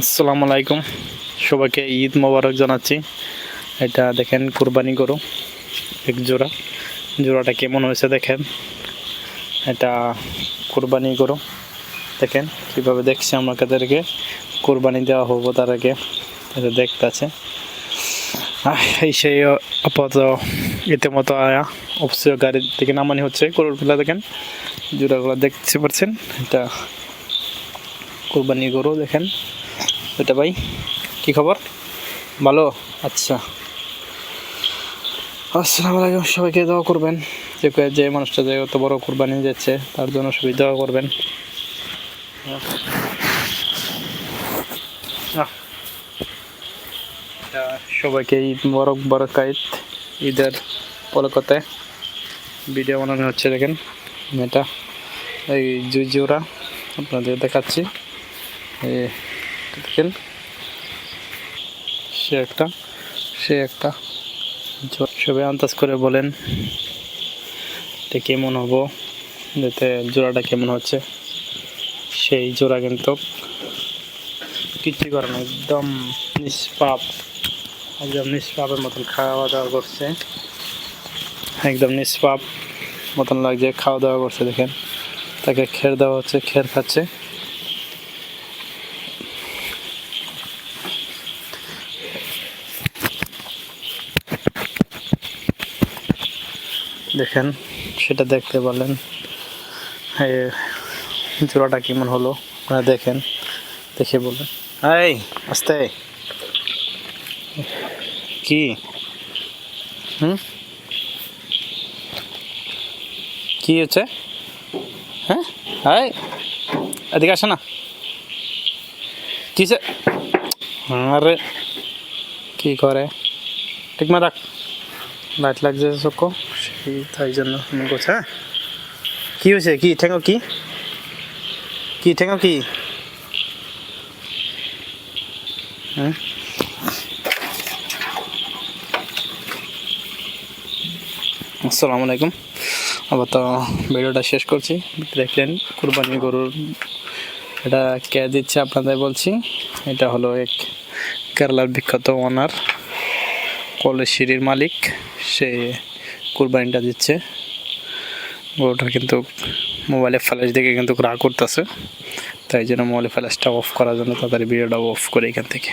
আসসালামু আলাইকুম, সবাইকে ঈদ মোবারক জানাচ্ছি। এটা দেখেন কুরবানি গরু এক জোড়াটা কেমন হয়েছে দেখেন। এটা কুরবানি গরু দেখেন কীভাবে দেখছি আমাদেরকে কুরবানি দেওয়া হবো তার আগে এটা দেখতে আছে। এই সেই আপাতত ইতিমতো আয়া অবশ্যই গাড়ির থেকে নামানি হচ্ছে গরুগুলো দেখেন, জোড়াগুলো দেখতে পাচ্ছেন। এটা কুরবানি গরু দেখেন। এটা ভাই কি খবর, ভালো? আচ্ছা, আসসালামু আলাইকুম। সবাইকে দোয়া করবেন, যে মানুষটা যে অত বড় কুরবানি যাচ্ছে তার জন্য সবাই দোয়া করবেন। সবাইকে ঈদ মোবারক, বরকাত ঈদের পলকতে ভিডিও বানানো হচ্ছে দেখেন। এটা এই জুজুরা আপনাদের দেখাচ্ছি, দেখেন সে একটা সবাই আন্দাজ করে বলেন এটা কেমন হবো, যাতে জোড়াটা কেমন হচ্ছে। সেই জোড়া কিন্তু কিছু করে না, একদম নিষ্পাপের মতন খাওয়া দাওয়া করছে, একদম নিষ্পাপ মতন লাগছে, খাওয়া দাওয়া করছে দেখেন। তাকে খের দেওয়া হচ্ছে, খের খাচ্ছে। দেখেন সেটা দেখতে পারলেন, জোড়াটা কেমন হলো আপনারা দেখেন, দেখে বলবেন। এই আস্তে কি কি হচ্ছে? হ্যাঁ এই এদিকে আসে না, কিসে? আরে কি করে, ঠিক মা রাখ, লাইট লাগছে চোখ, সেই তাই জন্য করছে। হ্যাঁ কি হয়েছে, কি ঠেঙ্গো, কি ঠেঙ্গো, কি? হ্যাঁ আসসালামু আলাইকুম। আবার তো ভিডিওটা শেষ করছি। দেখলেন কুরবানি গরুর এটা কে দিচ্ছে আপনাদের বলছি। এটা হলো এক কেরালার বিখ্যাত ওনার, কলেশিরির মালিক, সে কুরবানিটা দিচ্ছে। গরুটা কিন্তু মোবাইলে ফ্ল্যাশ দেখে কিন্তু রাগ করতেছে, তাই জন্য মোবাইলে ফ্ল্যাশটা অফ করার জন্য তাড়াতাড়ি ভিডিওটা অফ করে এখান থেকে